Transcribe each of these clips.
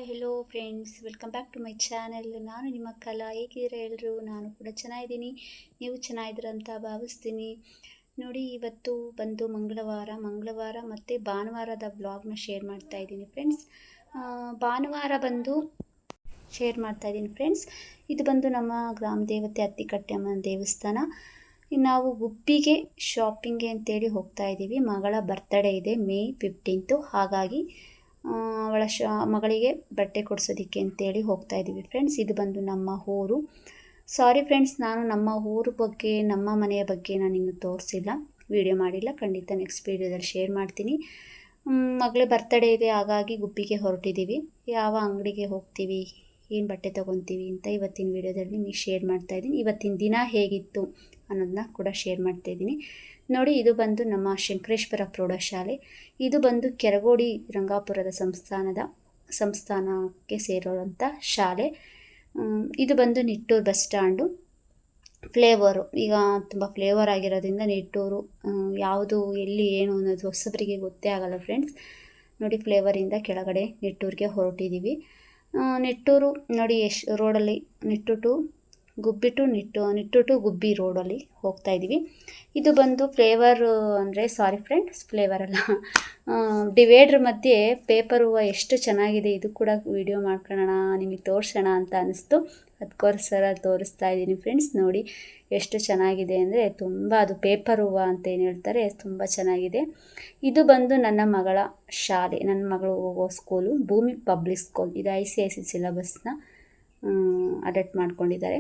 Hello friends, welcome back to my channel. ನಾನು ನಿಮ್ಮ ಕಲಾ. ಹೇಗಿದ್ದೀರಾ ಎಲ್ಲರೂ? ನಾನು ಕೂಡ ಚೆನ್ನಾಗಿದ್ದೀನಿ, ನೀವು ಚೆನ್ನಾಗಿದ್ದೀರ ಅಂತ ಭಾವಿಸ್ತೀನಿ. ನೋಡಿ, ಇವತ್ತು ಬಂದು ಮಂಗಳವಾರ ಮತ್ತು ಭಾನುವಾರದ ಬ್ಲಾಗ್ನ ಶೇರ್ ಮಾಡ್ತಾ ಇದ್ದೀನಿ ಫ್ರೆಂಡ್ಸ್. ಭಾನುವಾರ ಬಂದು ಶೇರ್ ಮಾಡ್ತಾ ಇದ್ದೀನಿ ಫ್ರೆಂಡ್ಸ್. ಇದು ಬಂದು ನಮ್ಮ ಗ್ರಾಮ ದೇವತೆ ಅತ್ತಿಕಟ್ಟೆಮ್ಮನ ದೇವಸ್ಥಾನ. ನಾವು ಗುಬ್ಬಿಗೆ ಶಾಪಿಂಗ್ಗೆ ಅಂತೇಳಿ ಹೋಗ್ತಾ ಇದ್ದೀವಿ. ಮಗಳ ಬರ್ತ್ಡೇ ಇದೆ ಮೇ 15, ಹಾಗಾಗಿ ಅವಳ ಮಗಳಿಗೆ ಬಟ್ಟೆ ಕೊಡಿಸೋದಕ್ಕೆ ಅಂತೇಳಿ ಹೋಗ್ತಾ ಇದ್ದೀವಿ ಫ್ರೆಂಡ್ಸ್. ಇದು ಬಂದು ನಮ್ಮ ಊರು. ಸಾರಿ ಫ್ರೆಂಡ್ಸ್, ನಾನು ನಮ್ಮ ಊರು ಬಗ್ಗೆ, ನಮ್ಮ ಮನೆಯ ಬಗ್ಗೆ ನಾನು ಇನ್ನೂ ತೋರಿಸಿಲ್ಲ, ವಿಡಿಯೋ ಮಾಡಿಲ್ಲ. ಖಂಡಿತ ನೆಕ್ಸ್ಟ್ ವೀಡಿಯೋದಲ್ಲಿ ಶೇರ್ ಮಾಡ್ತೀನಿ. ಮಗಳೇ ಬರ್ತಡೇ ಇದೆ, ಹಾಗಾಗಿ ಗುಬ್ಬಿಗೆ ಹೊರಟಿದ್ದೀವಿ. ಯಾವ ಅಂಗಡಿಗೆ ಹೋಗ್ತೀವಿ, ಏನು ಬಟ್ಟೆ ತೊಗೊತೀವಿ ಅಂತ ಇವತ್ತಿನ ವೀಡಿಯೋದಲ್ಲಿ ನಿಮಗೆ ಶೇರ್ ಮಾಡ್ತಾಯಿದ್ದೀನಿ. ಇವತ್ತಿನ ದಿನ ಹೇಗಿತ್ತು ಅನ್ನೋದನ್ನ ಕೂಡ ಶೇರ್ ಮಾಡ್ತಾಯಿದ್ದೀನಿ. ನೋಡಿ, ಇದು ಬಂದು ನಮ್ಮ ಶಂಕರೇಶ್ವರ ಪ್ರೌಢಶಾಲೆ. ಇದು ಬಂದು ಕೆರಗೋಡಿ ರಂಗಾಪುರದ ಸಂಸ್ಥಾನಕ್ಕೆ ಸೇರೋವಂಥ ಶಾಲೆ. ಇದು ಬಂದು ನಿಟ್ಟೂರು ಬಸ್ ಸ್ಟ್ಯಾಂಡು. ಫ್ಲೇವರು ಈಗ ತುಂಬ ಫ್ಲೇವರ್ ಆಗಿರೋದ್ರಿಂದ ನಿಟ್ಟೂರು ಯಾವುದು ಎಲ್ಲಿ ಏನು ಅನ್ನೋದು ಹೊಸಬರಿಗೆ ಗೊತ್ತೇ ಆಗಲ್ಲ ಫ್ರೆಂಡ್ಸ್. ನೋಡಿ, ಫ್ಲೇವರಿಂದ ಕೆಳಗಡೆ ನಿಟ್ಟೂರಿಗೆ ಹೊರಟಿದ್ದೀವಿ. ನಿಟ್ಟೂರು ನೋಡಿ ಎಷ್ಟು ರೋಡಲ್ಲಿ, ನಿಟ್ಟೂರು ಟು ಗುಬ್ಬಿ ರೋಡಲ್ಲಿ ಹೋಗ್ತಾ ಇದ್ದೀವಿ. ಇದು ಬಂದು ಫ್ಲೇವರ್ ಅಂದರೆ ಫ್ಲೇವರ್ ಅಲ್ಲ, ಡಿವೈಡ್ರ್ ಮಧ್ಯೆ ಪೇಪರ್ ಹೂವು ಎಷ್ಟು ಚೆನ್ನಾಗಿದೆ. ಇದು ಕೂಡ ವಿಡಿಯೋ ಮಾಡ್ಕೊಳ್ಳೋಣ, ನಿಮಗೆ ತೋರಿಸೋಣ ಅಂತ ಅನ್ನಿಸ್ತು, ಅದಕ್ಕೋಸ್ಕರ ತೋರಿಸ್ತಾ ಇದ್ದೀನಿ ಫ್ರೆಂಡ್ಸ್. ನೋಡಿ ಎಷ್ಟು ಚೆನ್ನಾಗಿದೆ ಅಂದರೆ ತುಂಬ, ಅದು ಪೇಪರ್ ಹೂವು ಅಂತ ಏನು ಹೇಳ್ತಾರೆ, ತುಂಬ ಚೆನ್ನಾಗಿದೆ. ಇದು ಬಂದು ನನ್ನ ಮಗಳ ಶಾಲೆ, ನನ್ನ ಮಗಳು ಹೋಗೋ ಸ್ಕೂಲು ಭೂಮಿ ಪಬ್ಲಿಕ್ ಸ್ಕೂಲ್. ಇದು ICIC ಸಿಲೆಬಸ್ನ ಅಡಾಪ್ಟ್ ಮಾಡ್ಕೊಂಡಿದ್ದಾರೆ.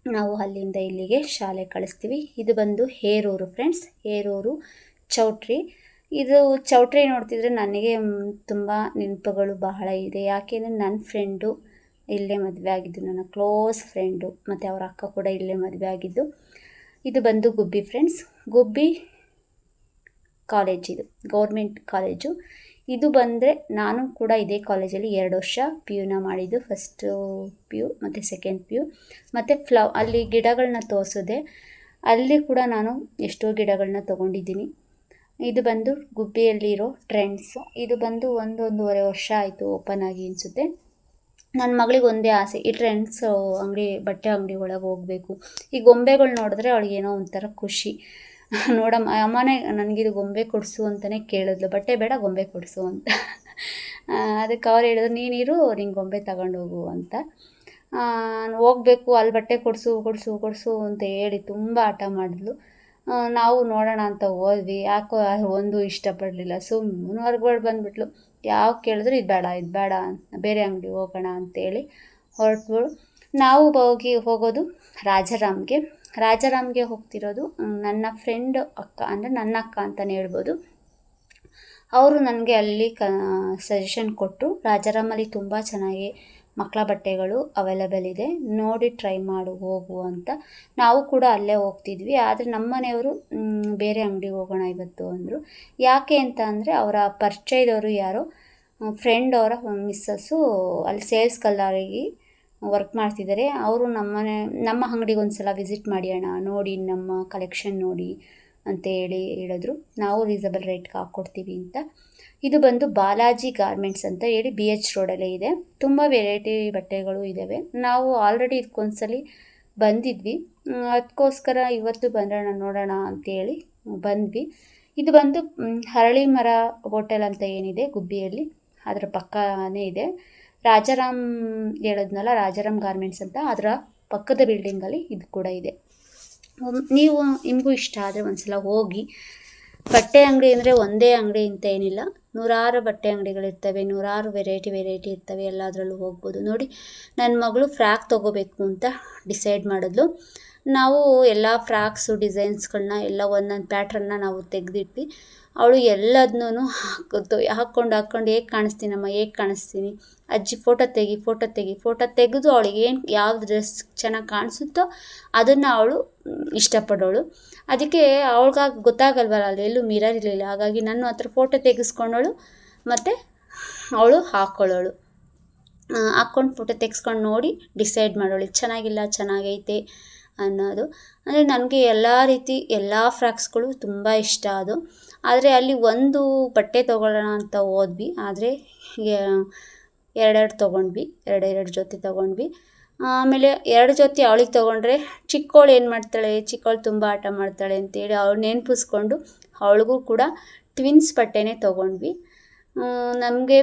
ನಾವು ಅಲ್ಲಿಂದ ಇಲ್ಲಿಗೆ ಶಾಲೆ ಕಳಿಸ್ತೀವಿ. ಇದು ಬಂದು ಹೇರೂರು ಫ್ರೆಂಡ್ಸ್, ಹೇರೂರು ಚೌಟ್ರಿ. ಇದು ಚೌಟ್ರಿ ನೋಡ್ತಿದ್ರೆ ನನಗೆ ತುಂಬ ನೆನಪುಗಳು ಬಹಳ ಇದೆ. ಯಾಕೆಂದರೆ ನನ್ನ ಫ್ರೆಂಡು ಇಲ್ಲೇ ಮದುವೆ ಆಗಿದ್ದು, ನನ್ನ ಕ್ಲೋಸ್ ಫ್ರೆಂಡು, ಮತ್ತು ಅವರ ಅಕ್ಕ ಕೂಡ ಇಲ್ಲೇ ಮದುವೆ ಆಗಿದ್ದು. ಇದು ಬಂದು ಗುಬ್ಬಿ ಫ್ರೆಂಡ್ಸ್, ಗುಬ್ಬಿ ಕಾಲೇಜ್. ಇದು ಗೌರ್ಮೆಂಟ್ ಕಾಲೇಜು. ಇದು ಬಂದರೆ ನಾನು ಕೂಡ ಇದೇ ಕಾಲೇಜಲ್ಲಿ 2 ವರ್ಷ PUನ ಮಾಡಿದ್ದು. ಫಸ್ಟು PU ಮತ್ತು ಸೆಕೆಂಡ್ PU. ಮತ್ತು ಅಲ್ಲಿ ಗಿಡಗಳನ್ನ ತೋರಿಸಿದೆ, ಅಲ್ಲಿ ಕೂಡ ನಾನು ಎಷ್ಟೋ ಗಿಡಗಳನ್ನ ತೊಗೊಂಡಿದ್ದೀನಿ. ಇದು ಬಂದು ಗುಬ್ಬಿಯಲ್ಲಿರೋ ಟ್ರೆಂಡ್ಸು. ಇದು ಬಂದು 1.5 ವರ್ಷ ಆಯಿತು ಓಪನ್ ಆಗಿ ಅನಿಸುತ್ತೆ. ನನ್ನ ಮಗಳಿಗೆ ಒಂದೇ ಆಸೆ, ಈ ಟ್ರೆಂಡ್ಸ್ ಅಂಗಡಿ, ಬಟ್ಟೆ ಅಂಗಡಿ ಒಳಗೆ ಹೋಗಬೇಕು. ಈ ಗೊಂಬೆಗಳು ನೋಡಿದ್ರೆ ಅವಳಿಗೇನೋ ಒಂಥರ ಖುಷಿ. ನೋಡಮ್ಮ ಅಮ್ಮನೇ ನನಗಿದು ಗೊಂಬೆ ಕೊಡಿಸು ಅಂತಲೇ ಕೇಳಿದ್ಲು, ಬಟ್ಟೆ ಬೇಡ ಗೊಂಬೆ ಕೊಡಿಸು ಅಂತ. ಅದಕ್ಕೆ ಅವ್ರು ಹೇಳಿದ್ರು, ನೀನಿರು, ನಿಂಗೆ ಗೊಂಬೆ ತಗೊಂಡೋಗು ಅಂತ. ಹೋಗಬೇಕು, ಅಲ್ಲಿ ಬಟ್ಟೆ ಕೊಡಿಸು ಅಂತ ಹೇಳಿ ತುಂಬ ಆಟ ಮಾಡಿದ್ಲು. ನಾವು ನೋಡೋಣ ಅಂತ ಹೋದ್ವಿ. ಯಾಕೋ ಒಂದು ಇಷ್ಟಪಡಲಿಲ್ಲ, ಸುಮ್ಮನೆ ಹೊರಗಡೆ ಬಂದುಬಿಟ್ಲು. ಯಾವ ಕೇಳಿದ್ರು ಇದು ಬೇಡ, ಬೇರೆ ಅಂಗಡಿ ಹೋಗೋಣ ಅಂತೇಳಿ ಹೊರಟ್ಗಳು. ನಾವು ಹೋಗೋದು ರಾಜಾರಾಮ್ಗೆ ಹೋಗ್ತಿರೋದು. ನನ್ನ ಫ್ರೆಂಡ್ ಅಕ್ಕ, ಅಂದರೆ ನನ್ನ ಅಕ್ಕ ಅಂತಲೇ ಹೇಳ್ಬೋದು. ಅವರು ನನಗೆ ಅಲ್ಲಿ ಸಜೆಷನ್ ಕೊಟ್ಟರು, ರಾಜಾರಾಮಲ್ಲಿ ತುಂಬ ಚೆನ್ನಾಗಿ ಮಕ್ಕಳ ಬಟ್ಟೆಗಳು ಅವೈಲೇಬಲ್ ಇದೆ, ನೋಡಿ ಟ್ರೈ ಮಾಡು, ಹೋಗು ಅಂತ. ನಾವು ಕೂಡ ಅಲ್ಲೇ ಹೋಗ್ತಿದ್ವಿ. ಆದರೆ ನಮ್ಮ ಮನೆಯವರು ಬೇರೆ ಅಂಗಡಿಗೆ ಹೋಗೋಣ ಇವತ್ತು ಅಂದರು. ಯಾಕೆ ಅಂತ ಅಂದರೆ ಅವರ ಪರಿಚಯದವರು ಯಾರೋ ಫ್ರೆಂಡ್ ಅವರ ಮಿಸ್ಸಸ್ಸು ಅಲ್ಲಿ ಸೇಲ್ಸ್ ಕಲ್ಲಾಗಿ ವರ್ಕ್ ಮಾಡ್ತಿದ್ದಾರೆ. ಅವರು ನಮ್ಮ ಅಂಗಡಿಗೆ ಒಂದು ಸಲ ವಿಸಿಟ್ ಮಾಡಿ ಅಣ್ಣ, ನೋಡಿ ನಮ್ಮ ಕಲೆಕ್ಷನ್ ನೋಡಿ ಅಂತ ಹೇಳಿದ್ರು. ನಾವು ರೀಸನಬಲ್ ರೇಟ್ಗೆ ಹಾಕ್ಕೊಡ್ತೀವಿ ಅಂತ. ಇದು ಬಂದು ಬಾಲಾಜಿ ಗಾರ್ಮೆಂಟ್ಸ್ ಅಂತ ಹೇಳಿ BH ರೋಡಲ್ಲೇ ಇದೆ. ತುಂಬ ವೆರೈಟಿ ಬಟ್ಟೆಗಳು ಇದ್ದಾವೆ. ನಾವು ಆಲ್ರೆಡಿ ಇದಕ್ಕೊಂದ್ಸಲಿ ಬಂದಿದ್ವಿ, ಅದಕ್ಕೋಸ್ಕರ ಇವತ್ತು ನೋಡೋಣ ಅಂತೇಳಿ ಬಂದ್ವಿ. ಇದು ಬಂದು ಹರಳಿ ಮರ ಹೋಟೆಲ್ ಅಂತ ಏನಿದೆ ಗುಬ್ಬಿಯಲ್ಲಿ, ಅದರ ಪಕ್ಕನೇ ಇದೆ. ರಾಜಾರಾಮ್ ಹೇಳಿದ್ನಲ್ಲ, ರಾಜಾರಾಮ್ ಗಾರ್ಮೆಂಟ್ಸ್ ಅಂತ, ಅದರ ಪಕ್ಕದ ಬಿಲ್ಡಿಂಗಲ್ಲಿ ಇದು ಕೂಡ ಇದೆ. ನಿಮಗೂ ಇಷ್ಟ ಆದರೆ ಒಂದ್ಸಲ ಹೋಗಿ. ಬಟ್ಟೆ ಅಂಗಡಿ ಅಂದರೆ ಒಂದೇ ಅಂಗಡಿ ಅಂತ ಏನಿಲ್ಲ, ನೂರಾರು ಬಟ್ಟೆ ಅಂಗಡಿಗಳಿರ್ತವೆ, ನೂರಾರು ವೆರೈಟಿ ಇರ್ತವೆ, ಎಲ್ಲದರಲ್ಲೂ ಹೋಗ್ಬೋದು. ನೋಡಿ, ನನ್ನ ಮಗಳು ಫ್ರಾಕ್ ತೊಗೋಬೇಕು ಅಂತ ಡಿಸೈಡ್ ಮಾಡಿದ್ಲು. ನಾವು ಎಲ್ಲ ಫ್ರಾಕ್ಸು ಡಿಸೈನ್ಸ್ಗಳನ್ನ ಎಲ್ಲ ಒಂದೊಂದು ಪ್ಯಾಟ್ರನ್ನ ನಾವು ತೆಗೆದಿಟ್ವಿ. ಅವಳು ಎಲ್ಲದನ್ನೂ ಹಾಕ್ಕೊಂಡು ಹೇಗೆ ಕಾಣಿಸ್ತೀನಿ ಅಜ್ಜಿ, ಫೋಟೋ ತೆಗೆದು ಅವಳಿಗೆ ಯಾವ್ದು ಡ್ರೆಸ್ ಚೆನ್ನಾಗಿ ಕಾಣಿಸುತ್ತೋ ಅದನ್ನು ಅವಳು ಇಷ್ಟಪಡೋಳು. ಅದಕ್ಕೆ ಅವಳಿಗಾಗಿ ಗೊತ್ತಾಗಲ್ವಲ್ಲ, ಅಲ್ಲಿ ಎಲ್ಲೂ ಮಿರರ್ ಇರಲಿಲ್ಲ, ಹಾಗಾಗಿ ನನ್ನ ಹತ್ರ ಫೋಟೋ ತೆಗೆಸ್ಕೊಂಡವಳು ಮತ್ತು ಅವಳು ಹಾಕ್ಕೊಳ್ಳೋಳು. ಹಾಕ್ಕೊಂಡು ಫೋಟೋ ತೆಗೆಸ್ಕೊಂಡು ನೋಡಿ ಡಿಸೈಡ್ ಮಾಡೋಳು, ಚೆನ್ನಾಗೈತೆ ಅನ್ನೋದು. ಅಂದರೆ ನನಗೆ ಎಲ್ಲ ಫ್ರಾಕ್ಸ್ಗಳು ತುಂಬ ಇಷ್ಟ ಅದು. ಆದರೆ ಅಲ್ಲಿ ಒಂದು ಬಟ್ಟೆ ತೊಗೊಳ್ಳೋಣ ಅಂತ ಹೋದ್ವಿ, ಆದರೆ ಎರಡೆರಡು ತೊಗೊಂಡ್ವಿ, ಎರಡೆರಡು ಜೊತೆ ತೊಗೊಂಡ್ವಿ. ಆಮೇಲೆ 2 ಜೊತೆ ಅವಳಿಗೆ ತೊಗೊಂಡ್ರೆ ಚಿಕ್ಕವಳು ಏನು ಮಾಡ್ತಾಳೆ, ಚಿಕ್ಕವಳು ತುಂಬ ಆಟ ಮಾಡ್ತಾಳೆ ಅಂತೇಳಿ ಅವಳು ನೆನಪಿಸ್ಕೊಂಡು ಅವಳಿಗೂ ಕೂಡ ಟ್ವಿನ್ಸ್ ಬಟ್ಟೆನೇ ತೊಗೊಂಡ್ವಿ. ನಮಗೆ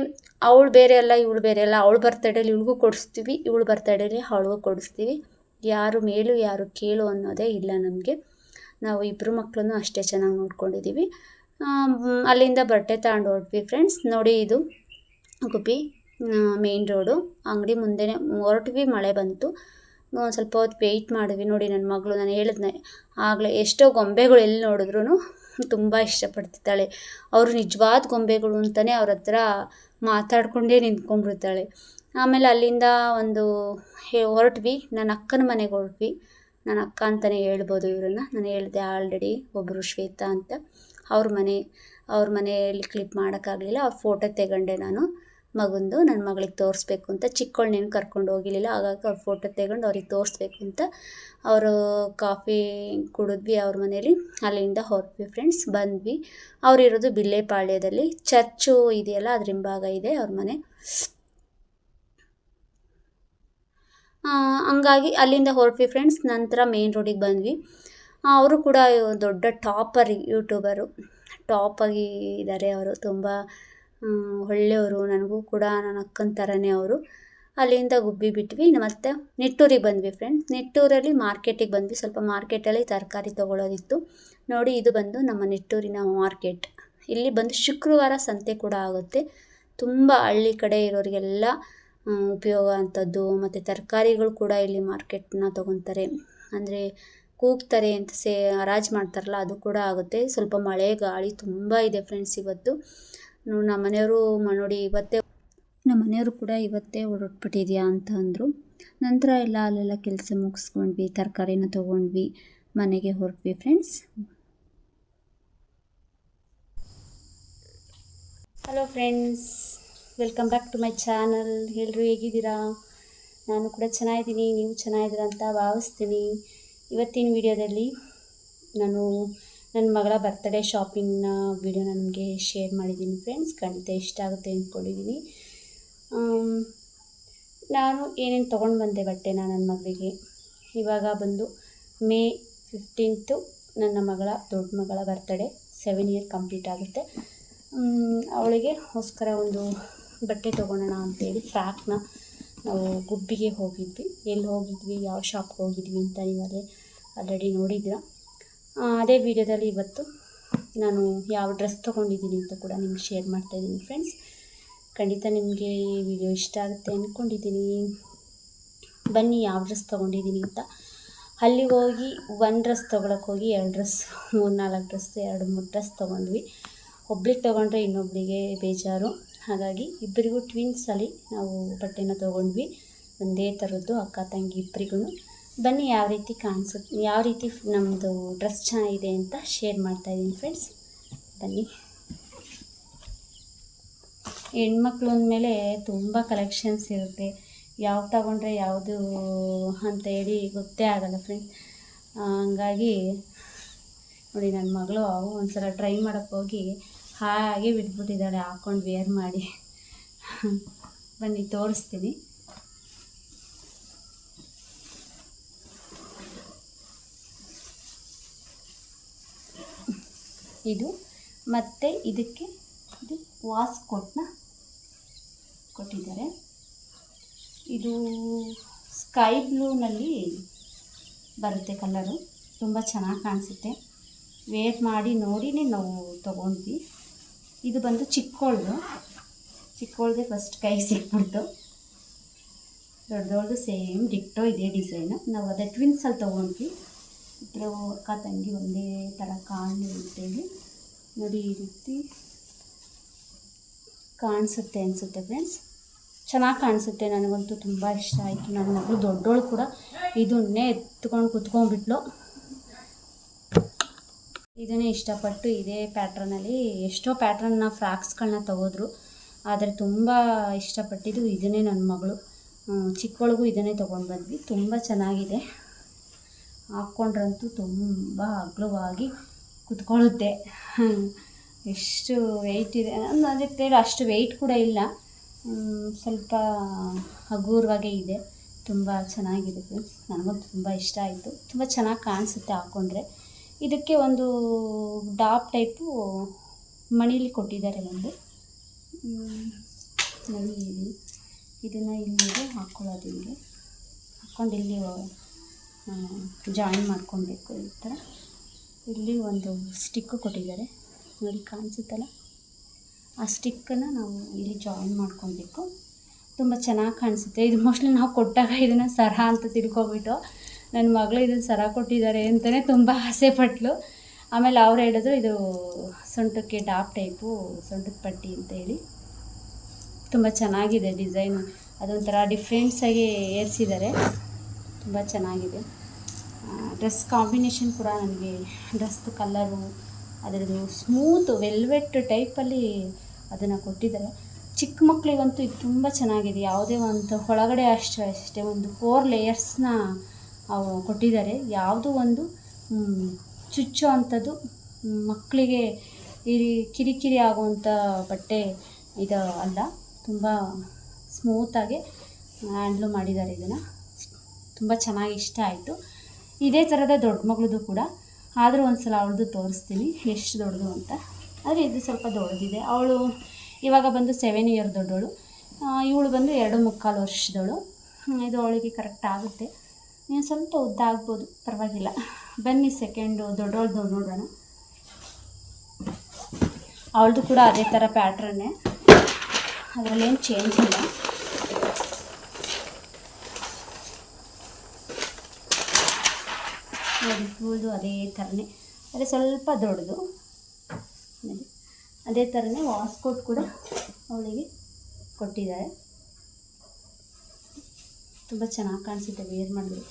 ಅವಳು ಬೇರೆ ಅಲ್ಲ, ಇವಳು ಬೇರೆ ಅಲ್ಲ. ಅವಳು ಬರ್ತಡೇಲಿ ಇವಳಿಗೂ ಕೊಡಿಸ್ತೀವಿ, ಇವಳು ಬರ್ತಡೇಲಿ ಅವಳಿಗೂ ಕೊಡಿಸ್ತೀವಿ. ಯಾರು ಮೇಲು ಯಾರು ಕೀಳು ಅನ್ನೋದೇ ಇಲ್ಲ ನಮಗೆ. ನಾವು ಇಬ್ಬರು ಮಕ್ಕಳನ್ನು ಅಷ್ಟೇ ಚೆನ್ನಾಗಿ ನೋಡ್ಕೊಂಡಿದ್ದೀವಿ. ಅಲ್ಲಿಂದ ಬಟ್ಟೆ ತಗೊಂಡು ಹೊರಟ್ವಿ ಫ್ರೆಂಡ್ಸ್. ನೋಡಿ, ಇದು ಗುಬ್ಬಿ ಮೇನ್ ರೋಡು. ಅಂಗಡಿ ಮುಂದೆನೇ ಹೊರಟ್ವಿ. ಮಳೆ ಬಂತು. ಸ್ವಲ್ಪ ಹೊತ್ತು ವೆಯ್ಟ್ ಮಾಡಿದ್ವಿ. ನೋಡಿ, ನನ್ನ ಮಗಳು, ನಾನು ಹೇಳಿದ್ನೆ ಆಗಲೇ, ಎಷ್ಟೋ ಗೊಂಬೆಗಳು ಎಲ್ಲಿ ನೋಡಿದ್ರೂ ತುಂಬ ಇಷ್ಟಪಡ್ತಿದ್ದಾಳೆ. ಅವರು ನಿಜವಾದ ಗೊಂಬೆಗಳು ಅಂತಲೇ ಅವ್ರ ಹತ್ರ ಮಾತಾಡ್ಕೊಂಡೇ ನಿಂತ್ಕೊಂಡ್ಬಿಡ್ತಾಳೆ. ಆಮೇಲೆ ಅಲ್ಲಿಂದ ಹೊರಟ್ವಿ. ನನ್ನ ಅಕ್ಕನ ಮನೆಗೆ ಹೊರಟ್ವಿ. ನನ್ನ ಅಕ್ಕ ಅಂತಲೇ ಹೇಳ್ಬೋದು ಇವರನ್ನು. ನಾನು ಹೇಳಿದೆ ಆಲ್ರೆಡಿ, ಒಬ್ಬರು ಶ್ವೇತಾ ಅಂತ. ಅವ್ರ ಮನೆಯಲ್ಲಿ ಕ್ಲಿಪ್ ಮಾಡೋಕ್ಕಾಗಲಿಲ್ಲ. ಅವ್ರ ಫೋಟೋ ತೆಗೊಂಡೆ ನಾನು ಮಗಂದು. ನನ್ನ ಮಗಳಿಗೆ ತೋರಿಸ್ಬೇಕು ಅಂತ. ಚಿಕ್ಕವಳನ್ನೇನು ಕರ್ಕೊಂಡು ಹೋಗಿರಲಿಲ್ಲ. ಹಾಗಾಗಿ ಅವ್ರ ಫೋಟೋ ತೆಗೊಂಡು ಅವ್ರಿಗೆ ತೋರಿಸ್ಬೇಕು ಅಂತ ಅವರು ಕಾಫಿ ಕುಡಿದ್ವಿ ಅವ್ರ ಮನೇಲಿ. ಅಲ್ಲಿಂದ ಹೊರಟ್ವಿ ಫ್ರೆಂಡ್ಸ್. ಬಂದ್ವಿ. ಅವರಿರೋದು ಬಿಲ್ಲೇಪಾಳ್ಯದಲ್ಲಿ. ಚರ್ಚು ಇದೆಯಲ್ಲ, ಅದ್ರ ಹಿಂಭಾಗ ಇದೆ ಅವ್ರ ಮನೆ. ಹಂಗಾಗಿ ಅಲ್ಲಿಂದ ಹೊರಟ್ವಿ ಫ್ರೆಂಡ್ಸ್. ನಂತರ ಮೇನ್ ರೋಡಿಗೆ ಬಂದ್ವಿ. ಅವರು ಕೂಡ ದೊಡ್ಡ ಯೂಟ್ಯೂಬರು ಟಾಪಾಗಿ ಇದ್ದಾರೆ. ಅವರು ತುಂಬ ಒಳ್ಳೆಯವರು. ನನಗೂ ಕೂಡ ನನ್ನ ಅಕ್ಕನ ಥರನೇ ಅವರು. ಅಲ್ಲಿಂದ ಗುಬ್ಬಿ ಬಿಟ್ವಿ. ಮತ್ತು ನಿಟ್ಟೂರಿಗೆ ಬಂದ್ವಿ ಫ್ರೆಂಡ್ಸ್. ನಿಟ್ಟೂರಲ್ಲಿ ಮಾರ್ಕೆಟಿಗೆ ಬಂದ್ವಿ. ಸ್ವಲ್ಪ ಮಾರ್ಕೆಟಲ್ಲಿ ತರಕಾರಿ ತೊಗೊಳೋದಿತ್ತು. ನೋಡಿ, ಇದು ಬಂದು ನಮ್ಮ ನಿಟ್ಟೂರಿನ ಮಾರ್ಕೆಟ್. ಇಲ್ಲಿ ಬಂದು ಶುಕ್ರವಾರ ಸಂತೆ ಕೂಡ ಆಗುತ್ತೆ. ತುಂಬ ಹಳ್ಳಿ ಕಡೆ ಇರೋರಿಗೆಲ್ಲ ಉಪಯೋಗ ಅಂಥದ್ದು. ಮತ್ತು ತರಕಾರಿಗಳು ಕೂಡ ಇಲ್ಲಿ ಮಾರ್ಕೆಟ್ನ ತೊಗೊತಾರೆ. ಅಂದರೆ ಕೂಗ್ತಾರೆ ಅಂತ ಹರಾಜು ಮಾಡ್ತಾರಲ್ಲ, ಅದು ಕೂಡ ಆಗುತ್ತೆ. ಸ್ವಲ್ಪ ಮಳೆ ಗಾಳಿ ತುಂಬ ಇದೆ ಫ್ರೆಂಡ್ಸ್ ಇವತ್ತು. ನಮ್ಮ ಮನೆಯವರು ಕೂಡ ಇವತ್ತೇ ಹೊರಟ್ಬಿಟ್ಟಿದ್ಯಾ ಅಂತ ಅಂದರು. ನಂತರ ಅಲ್ಲೆಲ್ಲ ಕೆಲಸ ಮುಗಿಸ್ಕೊಂಡ್ವಿ, ತರಕಾರಿನ ತೊಗೊಂಡ್ವಿ, ಮನೆಗೆ ಹೊರಟ್ವಿ friends. Hello friends, welcome back to my channel. ಎಲ್ಲರೂ ಹೇಗಿದ್ದೀರಾ? ನಾನು ಕೂಡ ಚೆನ್ನಾಗಿದ್ದೀನಿ, ನೀವು ಚೆನ್ನಾಗಿದ್ದೀರಾ ಅಂತ ಭಾವಿಸ್ತೀನಿ. ಇವತ್ತಿನ ವಿಡಿಯೋದಲ್ಲಿ ನಾನು ನನ್ನ ಮಗಳ ಬರ್ತಡೇ ಶಾಪಿಂಗ್ನ ವಿಡಿಯೋನ ನಿಮಗೆ ಶೇರ್ ಮಾಡಿದ್ದೀನಿ ಫ್ರೆಂಡ್ಸ್. ಖಂಡಿತ ಇಷ್ಟ ಆಗುತ್ತೆ ಅಂದ್ಕೊಂಡಿದ್ದೀನಿ. ನಾನು ಏನೇನು ತೊಗೊಂಡು ಬಂದೆ ಬಟ್ಟೆನ ನನ್ನ ಮಗಳಿಗೆ. ಇವಾಗ ಬಂದು ಮೇ 15 ನನ್ನ ದೊಡ್ಡ ಮಗಳ ಬರ್ತಡೇ. 7 ಇಯರ್ ಕಂಪ್ಲೀಟ್ ಆಗುತ್ತೆ. ಅವಳಿಗೆಗೋಸ್ಕರ ಒಂದು ಬಟ್ಟೆ ತೊಗೊಳೋಣ ಅಂತೇಳಿ ಫ್ರಾಕ್ನ ನಾವು ಗುಬ್ಬಿಗೆ ಹೋಗಿದ್ವಿ. ಎಲ್ಲಿ ಹೋಗಿದ್ವಿ, ಯಾವ ಶಾಪ್ಗೆ ಹೋಗಿದ್ವಿ ಅಂತ ನೀವಲ್ಲೇ ಆಲ್ರೆಡಿ ನೋಡಿದ್ದೀರ. ಅದೇ ವಿಡಿಯೋದಲ್ಲಿ ಇವತ್ತು ನಾನು ಯಾವ ಡ್ರೆಸ್ ತೊಗೊಂಡಿದ್ದೀನಿ ಅಂತ ಕೂಡ ನಿಮ್ಗೆ ಶೇರ್ ಮಾಡ್ತಾಯಿದ್ದೀನಿ ಫ್ರೆಂಡ್ಸ್. ಖಂಡಿತ ನಿಮಗೆ ಈ ವಿಡಿಯೋ ಇಷ್ಟ ಆಗುತ್ತೆ ಅಂದ್ಕೊಂಡಿದ್ದೀನಿ. ಬನ್ನಿ, ಯಾವ ಡ್ರೆಸ್ ತೊಗೊಂಡಿದ್ದೀನಿ ಅಂತ. ಅಲ್ಲಿಗೆ ಹೋಗಿ 1 ಡ್ರೆಸ್ ತೊಗೊಳಕ್ಕೆ ಹೋಗಿ 2 ಡ್ರೆಸ್, 3-4 ಡ್ರೆಸ್, 2-3 ಡ್ರೆಸ್ ತೊಗೊಂಡ್ವಿ. ಒಬ್ಳಿಗೆ ತೊಗೊಂಡ್ರೆ ಇನ್ನೊಬ್ಳಿಗೆ ಬೇಜಾರು. ಹಾಗಾಗಿ ಇಬ್ಬರಿಗೂ ಟ್ವಿನ್ಸಲ್ಲಿ ನಾವು ಬಟ್ಟೆನ ತೊಗೊಂಡ್ವಿ. ಒಂದೇ ಥರದ್ದು ಅಕ್ಕ ತಂಗಿ ಇಬ್ಬರಿಗೂ. ಬನ್ನಿ, ಯಾವ ರೀತಿ ನಮ್ಮದು ಡ್ರೆಸ್ ಚೆನ್ನಾಗಿದೆ ಅಂತ ಶೇರ್ ಮಾಡ್ತಾಯಿದ್ದೀನಿ ಫ್ರೆಂಡ್ಸ್. ಬನ್ನಿ. ಹೆಣ್ಮಕ್ಳು ಅಂದಮೇಲೆ ತುಂಬ ಕಲೆಕ್ಷನ್ಸ್ ಇರುತ್ತೆ. ಯಾವ್ದು ತಗೊಂಡ್ರೆ ಯಾವುದು ಅಂತ ಹೇಳಿ ಗೊತ್ತೇ ಆಗಲ್ಲ ಫ್ರೆಂಡ್ಸ್. ಹಂಗಾಗಿ ನೋಡಿ, ನನ್ನ ಮಗಳು ಒಂದು ಸಲ ಟ್ರೈ ಮಾಡೋಕ್ಕೆ ಹೋಗಿ ಹಾಗೆ ಬಿಟ್ಬಿಟ್ಟಿದ್ದಾಳೆ, ಹಾಕ್ಕೊಂಡು ವೇರ್ ಮಾಡಿ. ಬನ್ನಿ ತೋರಿಸ್ತೀನಿ. ಇದು ಮತ್ತು ಇದಕ್ಕೆ ಇದು ವಾಸ್ಕೋಟ್ನ ಕೊಟ್ಟಿದ್ದಾರೆ. ಇದು ಸ್ಕೈ ಬ್ಲೂನಲ್ಲಿ ಬರುತ್ತೆ ಕಲರು. ತುಂಬ ಚೆನ್ನಾಗಿ ಕಾಣಿಸುತ್ತೆ. ವೇರ್ ಮಾಡಿ ನೋಡಿನೇ ನಾವು ತೊಗೊಂಡ್ವಿ. ಇದು ಬಂದು ಚಿಕ್ಕವಳದೇ ಫಸ್ಟ್ ಕೈ ಸಿಕ್ಬಿಡ್ತು. ದೊಡ್ಡದವ್ರದ್ದು ಸೇಮ್ ಡಿಕ್ಟೋ ಇದೇ ಡಿಸೈನು. ನಾವು ಅದೇ ಟ್ವಿನ್ಸಲ್ಲಿ ತೊಗೊಂಡ್ವಿ. ಇಬ್ಬರು ಅಕ್ಕ ತಂಗಿ ಒಂದೇ ಥರ ಕಾಣಲಿ ಅಂತೇಳಿ. ನೋಡಿ, ಈ ರೀತಿ ಕಾಣಿಸುತ್ತೆ ಅನಿಸುತ್ತೆ ಫ್ರೆಂಡ್ಸ್. ಚೆನ್ನಾಗಿ ಕಾಣಿಸುತ್ತೆ. ನನಗಂತೂ ತುಂಬ ಇಷ್ಟ ಆಯಿತು. ನನ್ನ ಮಗಳು ದೊಡ್ಡವಳು ಕೂಡ ಇದನ್ನೇ ಎತ್ಕೊಂಡು ಕುತ್ಕೊಂಡ್ಬಿಟ್ಲು. ಇದನ್ನೇ ಇಷ್ಟಪಟ್ಟು ಇದೇ ಪ್ಯಾಟ್ರನಲ್ಲಿ ಎಷ್ಟೋ ಪ್ಯಾಟ್ರನ್ನ ಫ್ರಾಕ್ಸ್ಗಳನ್ನ ತಗೋದ್ರು. ಆದರೆ ತುಂಬ ಇಷ್ಟಪಟ್ಟಿದ್ದು ಇದನ್ನೇ ನನ್ನ ಮಗಳು. ಚಿಕ್ಕವಳಿಗೂ ಇದನ್ನೇ ತೊಗೊಂಡು ಬಂದ್ವಿ. ತುಂಬ ಚೆನ್ನಾಗಿದೆ. ಹಾಕ್ಕೊಂಡ್ರಂತೂ ತುಂಬ ಅಗಲವಾಗಿ ಕುತ್ಕೊಳ್ಳುತ್ತೆ. ಎಷ್ಟು ವೆಯ್ಟ್ ಇದೆ ಅದಕ್ಕೆ ಅಷ್ಟು ವೆಯ್ಟ್ ಕೂಡ ಇಲ್ಲ. ಸ್ವಲ್ಪ ಹಗುರವಾಗೇ ಇದೆ, ತುಂಬ ಚೆನ್ನಾಗಿದೆ ಫ್ರೆಂಡ್ಸ್. ನನಗಂತೂ ತುಂಬ ಇಷ್ಟ ಆಯಿತು, ತುಂಬ ಚೆನ್ನಾಗಿ ಕಾಣಿಸುತ್ತೆ ಹಾಕ್ಕೊಂಡ್ರೆ. ಇದಕ್ಕೆ ಒಂದು ಡಾಪ್ ಟೈಪು ಮಣೀಲಿ ಕೊಟ್ಟಿದ್ದಾರೆ ಒಂದು ನೋಡಿ. ಇದನ್ನು ಇಲ್ಲಿಗೆ ಹಾಕ್ಕೊಳ್ಳೋದು, ಹಿಂಗೆ ಹಾಕ್ಕೊಂಡು ಇಲ್ಲಿ ಜಾಯಿನ್ ಮಾಡ್ಕೊಬೇಕು. ಈ ಥರ ಇಲ್ಲಿ ಒಂದು ಸ್ಟಿಕ್ಕು ಕೊಟ್ಟಿದ್ದಾರೆ ನೋಡಿ, ಕಾಣಿಸುತ್ತಲ್ಲ, ಆ ಸ್ಟಿಕ್ಕನ್ನು ನಾವು ಇಲ್ಲಿ ಜಾಯಿನ್ ಮಾಡ್ಕೊಬೇಕು. ತುಂಬ ಚೆನ್ನಾಗಿ ಕಾಣಿಸುತ್ತೆ. ಇದು ಮೋಸ್ಟ್ಲಿ ನಾವು ಕೊಟ್ಟಾಗ ಇದನ್ನು ಸರ ಅಂತ ತಿಳ್ಕೊಬಿಟ್ಟು ನನ್ನ ಮಗಳು ಇದನ್ನು ಸರ ಕೊಟ್ಟಿದ್ದಾರೆ ಅಂತಲೇ ತುಂಬ ಆಸೆ ಪಟ್ಲು. ಆಮೇಲೆ ಅವ್ರು ಹೇಳಿದ್ರು ಇದು ಸೊಂಟಕ್ಕೆ ಡಾಪ್ ಟೈಪು ಸೊಂಟದ ಪಟ್ಟಿ ಅಂತ ಹೇಳಿ. ತುಂಬ ಚೆನ್ನಾಗಿದೆ ಡಿಸೈನು, ಅದೊಂಥರ ಡಿಫ್ರೆಂಟ್ಸಾಗಿ ಏರಿಸಿದ್ದಾರೆ, ತುಂಬ ಚೆನ್ನಾಗಿದೆ. ಡ್ರೆಸ್ ಕಾಂಬಿನೇಷನ್ ಕೂಡ ನನಗೆ ಡ್ರೆಸ್ದು ಕಲ್ಲರು ಅದರದ್ದು ಸ್ಮೂತು ವೆಲ್ವೆಟ್ ಟೈಪಲ್ಲಿ ಅದನ್ನು ಕೊಟ್ಟಿದ್ದಾರೆ. ಚಿಕ್ಕ ಮಕ್ಕಳಿಗಂತೂ ಇದು ತುಂಬ ಚೆನ್ನಾಗಿದೆ. ಯಾವುದೇ ಒಂದು ಒಳಗಡೆ ಅಷ್ಟೇ ಒಂದು 4 ಲೇಯರ್ಸ್ನ ಕೊಟ್ಟಿದ್ದಾರೆ. ಯಾವುದೂ ಒಂದು ಚುಚ್ಚೋ ಅಂಥದ್ದು ಮಕ್ಕಳಿಗೆ ಕಿರಿಕಿರಿ ಆಗುವಂಥ ಬಟ್ಟೆ ಇದು ಅಲ್ಲ, ತುಂಬ ಸ್ಮೂತಾಗಿ ಹ್ಯಾಂಡ್ಲು ಮಾಡಿದ್ದಾರೆ. ಇದನ್ನು ತುಂಬ ಚೆನ್ನಾಗಿ ಇಷ್ಟ ಆಯಿತು. ಇದೇ ಥರದ ದೊಡ್ಡ ಮಗಳದು ಕೂಡ, ಆದರೂ ಒಂದು ಸಲ ಅವಳದು ತೋರಿಸ್ತೀನಿ ಎಷ್ಟು ದೊಡ್ಡದು ಅಂತ. ಆದರೆ ಇದು ಸ್ವಲ್ಪ ದೊಡ್ಡದಿದೆ. ಅವಳು ಇವಾಗ ಬಂದು 7 ಇಯರ್ ದೊಡ್ಡವಳು, ಇವಳು ಬಂದು 2.25 ವರ್ಷದವಳು. ಇದು ಅವಳಿಗೆ ಕರೆಕ್ಟ್ ಆಗುತ್ತೆ. ನೀನು ಸ್ವಲ್ಪ ಉದ್ದ ಆಗ್ಬೋದು, ಪರವಾಗಿಲ್ಲ. ಬನ್ನಿ ಸೆಕೆಂಡು ದೊಡ್ಡವಳದು ನೋಡೋಣ. ಅವಳದು ಕೂಡ ಅದೇ ಥರ ಪ್ಯಾಟ್ರನ್ನೇ, ಅದರಲ್ಲೇನು ಚೇಂಜ್ ಇಲ್ಲ. ನೋಡಿ, ಇವಳದು ಅದೇ ಥರನೇ, ಅದೇ ಸ್ವಲ್ಪ ದೊಡ್ಡದು. ನೋಡಿ, ಅದೇ ಥರನೇ ವಾಸ್ಕೋಟ್ ಕೂಡ ಅವಳಿಗೆ ಕೊಟ್ಟಿದ್ದಾರೆ. ತುಂಬ ಚೆನ್ನಾಗಿ ಕಾಣಿಸುತ್ತೆ ವೇರ್ ಮಾಡಿದ್ರೆ.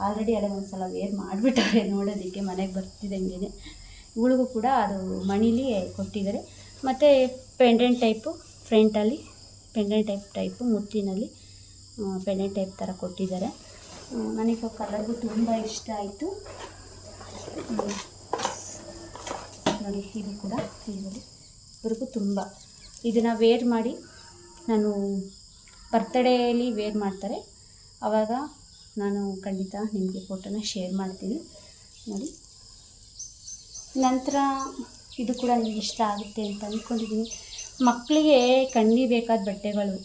ಆಲ್ರೆಡಿ ಅಲ್ಲೇ ಒಂದು ಸಲ ವೇರ್ ಮಾಡಿಬಿಟ್ಟವ್ರೆ ನೋಡೋದಕ್ಕೆ, ಮನೆಗೆ ಬರ್ತಿದ್ದಂಗೆ. ಇವಳಿಗೂ ಕೂಡ ಅದು ಮಣೀಲಿ ಕೊಟ್ಟಿದ್ದಾರೆ. ಮತ್ತು ಪೆಂಡೆಂಟ್ ಟೈಪು ಫ್ರಂಟಲ್ಲಿ ಪೆಂಡೆಂಟ್ ಟೈಪು ಮುತ್ತಿನಲ್ಲಿ ಪೆಂಡೆಂಟ್ ಟೈಪ್ ಥರ ಕೊಟ್ಟಿದ್ದಾರೆ. ನನಗೆ ಕಲರ್ಗೂ ತುಂಬ ಇಷ್ಟ ಆಯಿತು. ನೋಡಿ, ಇದು ಕೂಡ ಇವ್ರಿಗೂ ತುಂಬ ಇದನ್ನು ವೇರ್ ಮಾಡಿ, ನಾನು ಬರ್ತಡೇಲಿ ವೇರ್ ಮಾಡ್ತಾರೆ ಆವಾಗ ನಾನು ಖಂಡಿತ ನಿಮಗೆ ಫೋಟೋನ ಶೇರ್ ಮಾಡ್ತೀನಿ ನೋಡಿ. ನಂತರ ಇದು ಕೂಡ ನಿಮಗೆ ಇಷ್ಟ ಆಗುತ್ತೆ ಅಂತ ಅಂದ್ಕೊಂಡಿದ್ದೀನಿ. ಮಕ್ಕಳಿಗೆ ಬೇಕಾದ ಬಟ್ಟೆಗಳು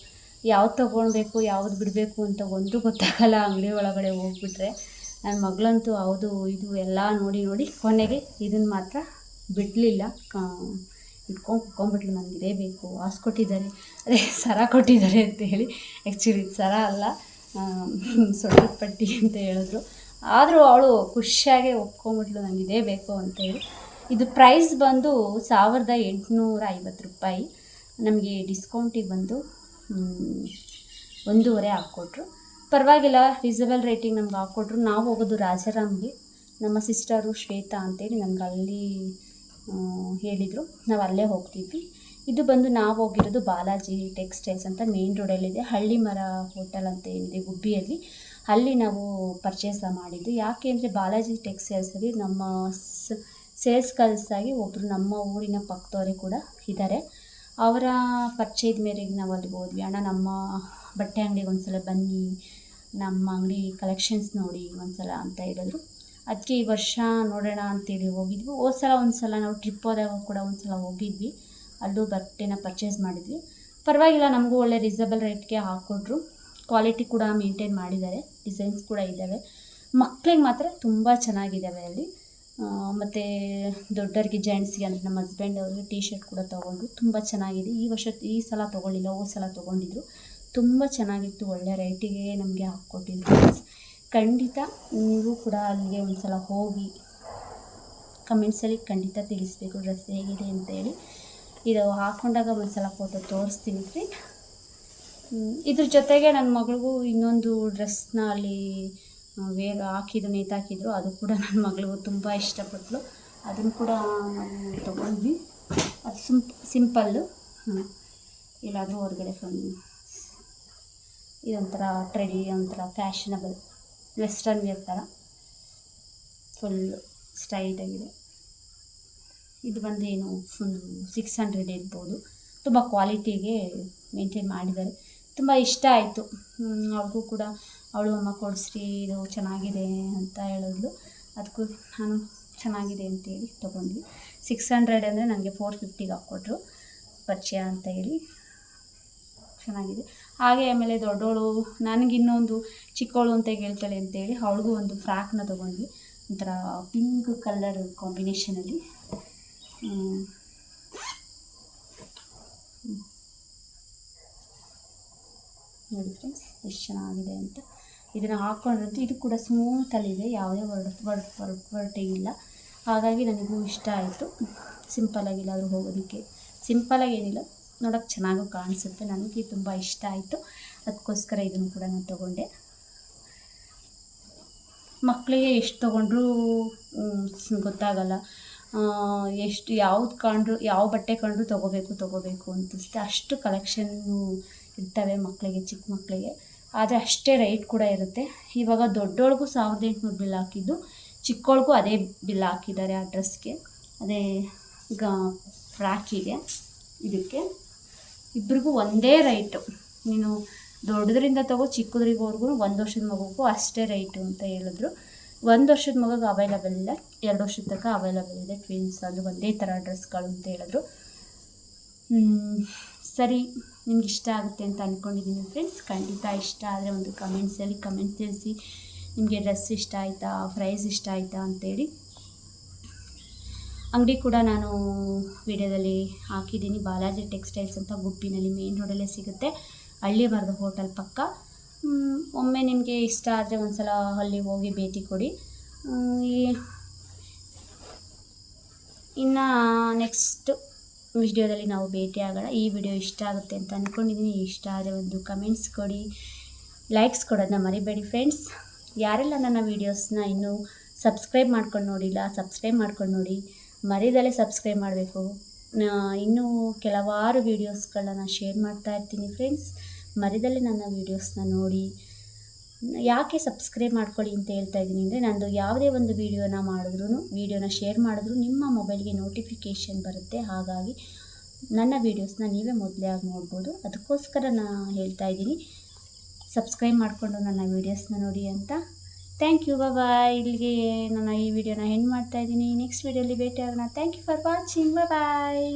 ಯಾವ್ದು ತೊಗೊಳ್ಬೇಕು ಯಾವ್ದು ಬಿಡಬೇಕು ಅಂತ ಒಂದು ಗೊತ್ತಾಗಲ್ಲ ಅಂಗಡಿ ಒಳಗಡೆ ಹೋಗ್ಬಿಟ್ರೆ. ನನ್ನ ಮಗಳಂತೂ ಹೌದು ಇದು ಎಲ್ಲ ನೋಡಿ ಕೊನೆಗೆ ಇದನ್ನು ಮಾತ್ರ ಬಿಡಲಿಲ್ಲ, ಕುತ್ಕೊಂಡ್ಬಿಟ್ಲು. ನನಗೆ ಇದೇ ಬೇಕು, ಕೊಟ್ಟಿದ್ದಾರೆ, ಅದೇ ಸರ ಕೊಟ್ಟಿದ್ದಾರೆ ಅಂತ ಹೇಳಿ. ಆ್ಯಕ್ಚುಲಿ ಸರ ಅಲ್ಲ, ಸೊಂಟದ ಪಟ್ಟಿ ಅಂತ ಹೇಳಿದ್ರು. ಆದರೂ ಅವಳು ಖುಷಿಯಾಗೆ ಒಪ್ಕೊಂಡ್ಬಿಟ್ಲು, ನನಗೆ ಇದೇ ಬೇಕು ಅಂತ ಹೇಳಿ. ಇದು ಪ್ರೈಸ್ ಬಂದು 1850 ರೂಪಾಯಿ. ನಮಗೆ ಡಿಸ್ಕೌಂಟಿಗೆ ಬಂದು 1.5 ಹಾಕ್ಕೊಟ್ರು. ಪರವಾಗಿಲ್ಲ, ರೀಸನಬಲ್ ರೇಟಿಂಗ್ ನಮ್ಗೆ ಹಾಕ್ಕೊಟ್ರು. ನಾವು ಹೋಗೋದು ರಾಜಾರಾಮ್ಗೆ, ನಮ್ಮ ಸಿಸ್ಟರು ಶ್ವೇತಾ ಅಂತೇಳಿ ನನಗೆ ಅಲ್ಲಿ ಹೇಳಿದರು, ನಾವು ಅಲ್ಲೇ ಹೋಗ್ತಿದ್ವಿ. ಇದು ಬಂದು ನಾವು ಹೋಗಿರೋದು ಬಾಲಾಜಿ ಟೆಕ್ಸ್ಟೈಲ್ಸ್ ಅಂತ ಮೇನ್ ರೋಡಲ್ಲಿದೆ, ಹಳ್ಳಿ ಮರ ಹೋಟೆಲ್ ಅಂತ ಏನಿದೆ ಗುಬ್ಬಿಯಲ್ಲಿ, ಅಲ್ಲಿ ನಾವು ಪರ್ಚೇಸ್ ಮಾಡಿದ್ದು. ಯಾಕೆ ಅಂದರೆ ಬಾಲಾಜಿ ಟೆಕ್ಸ್ಟೈಲ್ಸಲ್ಲಿ ನಮ್ಮ ಸೇಲ್ಸ್ ಗರ್ಲ್ಸಾಗಿ ಒಬ್ಬರು ನಮ್ಮ ಊರಿನ ಪಕ್ಕದವರೇ ಕೂಡ ಇದ್ದಾರೆ. ಅವರ ಪರಿಚಯದ ಮೇರೆಗೆ ನಾವು ಅಲ್ಲಿಗೆ ಹೋದ್ವಿ. ಅಣ್ಣ ನಮ್ಮ ಬಟ್ಟೆ ಅಂಗಡಿಗೆ ಒಂದು ಸಲ ಬನ್ನಿ, ನಮ್ಮ ಅಂಗಡಿ ಕಲೆಕ್ಷನ್ಸ್ ನೋಡಿ ಒಂದು ಸಲ ಅಂತ ಹೇಳಿದ್ರು. ಅದಕ್ಕೆ ಈ ವರ್ಷ ನೋಡೋಣ ಅಂತೇಳಿ ಹೋಗಿದ್ವಿ. ಒಂದು ಸಲ ನಾವು ಟ್ರಿಪ್ ಹೋದಾಗ ಕೂಡ ಒಂದು ಸಲ ಹೋಗಿದ್ವಿ, ಅಲ್ಲೂ ಬಟ್ಟೆನ ಪರ್ಚೇಸ್ ಮಾಡಿದ್ವಿ. ಪರವಾಗಿಲ್ಲ, ನಮಗೂ ಒಳ್ಳೆ ರೀಸನಬಲ್ ರೇಟ್ಗೆ ಹಾಕ್ಕೊಟ್ರು. ಕ್ವಾಲಿಟಿ ಕೂಡ ಮೇಂಟೈನ್ ಮಾಡಿದ್ದಾರೆ, ಡಿಸೈನ್ಸ್ ಕೂಡ ಇದ್ದಾವೆ. ಮಕ್ಕಳಿಗೆ ಮಾತ್ರ ತುಂಬ ಚೆನ್ನಾಗಿದ್ದಾವೆ ಅಲ್ಲಿ. ಮತ್ತು ದೊಡ್ಡವ್ರಿಗೆ ಜೆಂಟ್ಸ್ಗೆ ಅಂದರೆ ನಮ್ಮ ಹಸ್ಬೆಂಡ್ ಅವ್ರಿಗೆ ಟೀ ಶರ್ಟ್ ಕೂಡ ತೊಗೊಂಡ್ರು, ತುಂಬ ಚೆನ್ನಾಗಿದೆ. ಈ ಸಲ ತೊಗೊಳ್ಳಿಲ್ಲ, ಸಲ ತೊಗೊಂಡಿದ್ರು, ತುಂಬ ಚೆನ್ನಾಗಿತ್ತು. ಒಳ್ಳೆ ರೇಟಿಗೆ ನಮಗೆ ಹಾಕ್ಕೊಟ್ಟಿದ್ರು. ಖಂಡಿತ ನೀವು ಕೂಡ ಅಲ್ಲಿಗೆ ಒಂದು ಸಲ ಹೋಗಿ ಕಮೆಂಟ್ಸಲ್ಲಿ ಖಂಡಿತ ತಿಳಿಸ್ಬೇಕು ಡ್ರೆಸ್ ಹೇಗಿದೆ ಅಂತೇಳಿ. ಇದು ಹಾಕ್ಕೊಂಡಾಗ ಒಂದು ಸಲ ಫೋಟೋ ತೋರಿಸ್ತೀನಿ ಫ್ರೆಂಡ್. ಇದ್ರ ಜೊತೆಗೆ ನನ್ನ ಮಗಳಿಗೂ ಇನ್ನೊಂದು ಡ್ರೆಸ್ನ ಅಲ್ಲಿ ನೇತಾಕಿದ್ರು, ಅದು ಕೂಡ ನನ್ನ ಮಗಳಿಗೂ ತುಂಬ ಇಷ್ಟಪಟ್ಟಳು. ಅದನ್ನು ಕೂಡ ನಾವು ತೊಗೊಂಡ್ವಿ. ಅದು ಸಿಂಪಲ್ಲು, ಎಲ್ಲಾದರೂ ಹೊರಗಡೆ ಇದೊಂಥರ ಒಂಥರ ಫ್ಯಾಷನಬಲ್ ವೆಸ್ಟರ್ನ್ ವೇರ್ ಥರ ಫುಲ್ ಸ್ಟೈಲಾಗಿದೆ. ಇದು ಬಂದು ಏನು ಫುಲ್ 600 ಇರ್ಬೋದು. ತುಂಬ ಕ್ವಾಲಿಟಿಗೆ ಮೇಂಟೈನ್ ಮಾಡಿದ್ದಾರೆ. ತುಂಬ ಇಷ್ಟ ಆಯಿತು. ಅವ್ರಿಗೂ ಕೂಡ ಅವಳು ಅಮ್ಮ ಕೊಡಿಸ್ರಿ ಇದು ಚೆನ್ನಾಗಿದೆ ಅಂತ ಹೇಳಿದ್ಲು. ಅದಕ್ಕೂ ನಾನು ಚೆನ್ನಾಗಿದೆ ಅಂತೇಳಿ ತೊಗೊಂಡ್ವಿ. 600 ಅಂದರೆ ನನಗೆ 450ಗೆ ಹಾಕ್ಕೊಟ್ರು ಪರಿಚಯ ಅಂತ ಹೇಳಿ. ಚೆನ್ನಾಗಿದೆ. ಹಾಗೆ ಆಮೇಲೆ ದೊಡ್ಡವಳು ನನಗಿನ್ನೊಂದು ಚಿಕ್ಕವಳು ಅಂತ ಹೇಳ್ತಾಳೆ ಅಂತೇಳಿ ಅವಳಿಗೂ ಒಂದು ಫ್ರಾಕ್ನ ತೊಗೊಂಡ್ವಿ. ಒಂಥರ ಪಿಂಕ್ ಕಲರ್ ಕಾಂಬಿನೇಷನಲ್ಲಿ. ನೋಡಿ ಫ್ರೆಂಡ್ಸ್ ಎಷ್ಟು ಚೆನ್ನಾಗಿದೆ ಅಂತ. ಇದನ್ನು ಹಾಕ್ಕೊಂಡ್ರಂತೂ ಇದು ಕೂಡ ಸ್ಮೂತಲ್ಲಿದೆ, ಯಾವುದೇ ಹೊರಟಿಲ್ಲ. ಹಾಗಾಗಿ ನನಗೂ ಇಷ್ಟ ಆಯಿತು. ಸಿಂಪಲ್ಲಾಗಿಲ್ಲಾದರೂ ಹೋಗೋದಕ್ಕೆ ಸಿಂಪಲ್ಲಾಗಿ ಏನಿಲ್ಲ, ನೋಡೋಕ್ಕೆ ಚೆನ್ನಾಗೂ ಕಾಣಿಸುತ್ತೆ. ನನಗೆ ತುಂಬ ಇಷ್ಟ ಆಯಿತು. ಅದಕ್ಕೋಸ್ಕರ ಇದನ್ನು ಕೂಡ ನಾನು ತೊಗೊಂಡೆ. ಮಕ್ಕಳಿಗೆ ಎಷ್ಟು ತೊಗೊಂಡ್ರೂ ಗೊತ್ತಾಗಲ್ಲ. ಎಷ್ಟು ಯಾವ್ದು ಕಂಡ್ರು ಯಾವ ಬಟ್ಟೆ ಕಂಡ್ರು ತೊಗೋಬೇಕು ಅನಿಸುತ್ತೆ. ಅಷ್ಟು ಕಲೆಕ್ಷನ್ನು ಇರ್ತವೆ ಮಕ್ಕಳಿಗೆ, ಚಿಕ್ಕ ಮಕ್ಕಳಿಗೆ. ಆದರೆ ಅಷ್ಟೇ ರೈಟ್ ಕೂಡ ಇರುತ್ತೆ. ಇವಾಗ ದೊಡ್ಡೋಳಿಗೂ 1800 ಬಿಲ್ ಹಾಕಿದ್ದು, ಚಿಕ್ಕವಳಿಗೂ ಅದೇ ಬಿಲ್ ಹಾಕಿದ್ದಾರೆ ಆ ಡ್ರೆಸ್ಗೆ, ಅದೇ ಫ್ರಾಕಿಗೆ. ಇದಕ್ಕೆ ಇಬ್ರಿಗೂ ಒಂದೇ ರೈಟು. ನೀನು ದೊಡ್ಡದ್ರಿಂದ ತಗೋ ಚಿಕ್ಕದ್ರಿಗೋರ್ಗು 1 ವರ್ಷದ ಮಗುಗೂ ಅಷ್ಟೇ ರೈಟು ಅಂತ ಹೇಳಿದ್ರು. 1 ವರ್ಷದ ಮಗುಗೆ ಅವೈಲಬಲ್ ಇಲ್ಲ, 2 ವರ್ಷದ ತನಕ ಅವೈಲಬಲ್ ಇದೆ ಟ್ವಿನ್ಸ್, ಅದು ಒಂದೇ ಥರ ಡ್ರೆಸ್ಗಳು ಅಂತ ಹೇಳಿದ್ರು. ಸರಿ, ನಿಮ್ಗೆ ಇಷ್ಟ ಆಗುತ್ತೆ ಅಂತ ಅಂದ್ಕೊಂಡಿದ್ದೀನಿ ಫ್ರೆಂಡ್ಸ್. ಖಂಡಿತ ಇಷ್ಟ ಆದರೆ ಒಂದು ಕಮೆಂಟ್ಸಲ್ಲಿ ಕಮೆಂಟ್ ತಿಳಿಸಿ. ನಿಮಗೆ ಡ್ರೆಸ್ ಇಷ್ಟ ಆಯಿತಾ, ಪ್ರೈಸ್ ಇಷ್ಟ ಆಯಿತಾ ಅಂತೇಳಿ. ಅಂಗಡಿ ಕೂಡ ನಾನು ವಿಡಿಯೋದಲ್ಲಿ ಹಾಕಿದ್ದೀನಿ. ಬಾಲಾಜಿ ಟೆಕ್ಸ್ಟೈಲ್ಸ್ ಅಂತ ಗುಬ್ಬಿನಲ್ಲಿ ಮೇನ್ ರೋಡಲ್ಲೇ ಸಿಗುತ್ತೆ, ಹಳ್ಳಿ ಮರದ ಹೋಟೆಲ್ ಪಕ್ಕ. ಒಮ್ಮೆ ನಿಮಗೆ ಇಷ್ಟ ಆದರೆ ಒಂದು ಸಲ ಅಲ್ಲಿ ಹೋಗಿ ಭೇಟಿ ಕೊಡಿ. ಇನ್ನು ನೆಕ್ಸ್ಟ್ ವಿಡಿಯೋದಲ್ಲಿ ನಾವು ಭೇಟಿ ಆಗೋಣ. ಈ ವಿಡಿಯೋ ಇಷ್ಟ ಆಗುತ್ತೆ ಅಂತ ಅಂದ್ಕೊಂಡಿದ್ದೀನಿ. ಇಷ್ಟ ಆದರೆ ಒಂದು ಕಮೆಂಟ್ಸ್ ಕೊಡಿ, ಲೈಕ್ಸ್ ಕೊಡೋದನ್ನ ಮರಿಬೇಡಿ ಫ್ರೆಂಡ್ಸ್. ಯಾರೆಲ್ಲ ನನ್ನ ವೀಡಿಯೋಸ್ನ ಇನ್ನೂ ಸಬ್ಸ್ಕ್ರೈಬ್ ಮಾಡ್ಕೊಂಡು ನೋಡಿಲ್ಲ, ಸಬ್ಸ್ಕ್ರೈಬ್ ಮಾಡ್ಕೊಂಡು ನೋಡಿ. ಮರಿದಲ್ಲೇ ಸಬ್ಸ್ಕ್ರೈಬ್ ಮಾಡಬೇಕು. ಇನ್ನೂ ಕೆಲವಾರು ವೀಡಿಯೋಸ್ಗಳನ್ನ ಶೇರ್ ಮಾಡ್ತಾ ಇರ್ತೀನಿ ಫ್ರೆಂಡ್ಸ್. ಮರಿದಲ್ಲೇ ನನ್ನ ವೀಡಿಯೋಸ್ನ ನೋಡಿ. ಯಾಕೆ ಸಬ್ಸ್ಕ್ರೈಬ್ ಮಾಡ್ಕೊಳ್ಳಿ ಅಂತ ಹೇಳ್ತಾ ಇದ್ದೀನಿ ಅಂದರೆ, ನಂದು ಯಾವುದೇ ಒಂದು ವೀಡಿಯೋನ ಶೇರ್ ಮಾಡಿದ್ರು ನಿಮ್ಮ ಮೊಬೈಲ್ಗೆ ನೋಟಿಫಿಕೇಷನ್ ಬರುತ್ತೆ. ಹಾಗಾಗಿ ನನ್ನ ವೀಡಿಯೋಸ್ನ ನೀವೇ ಮೊದಲೇ ಆಗಿ ನೋಡ್ಬೋದು. ಅದಕ್ಕೋಸ್ಕರ ನಾನು ಹೇಳ್ತಾ ಇದ್ದೀನಿ, ಸಬ್ಸ್ಕ್ರೈಬ್ ಮಾಡಿಕೊಂಡು ನನ್ನ ವೀಡಿಯೋಸ್ನ ನೋಡಿ ಅಂತ. ಥ್ಯಾಂಕ್ ಯು, ಬಾಯ್. ಇಲ್ಲಿಗೆ ನಾನು ಈ ವಿಡಿಯೋನ ಎಂಡ್ ಮಾಡ್ತಾ ಇದ್ದೀನಿ. ನೆಕ್ಸ್ಟ್ ವೀಡಿಯೋಲಿ ಭೇಟಿ ಆಗೋಣ. Thank you for watching. Bye.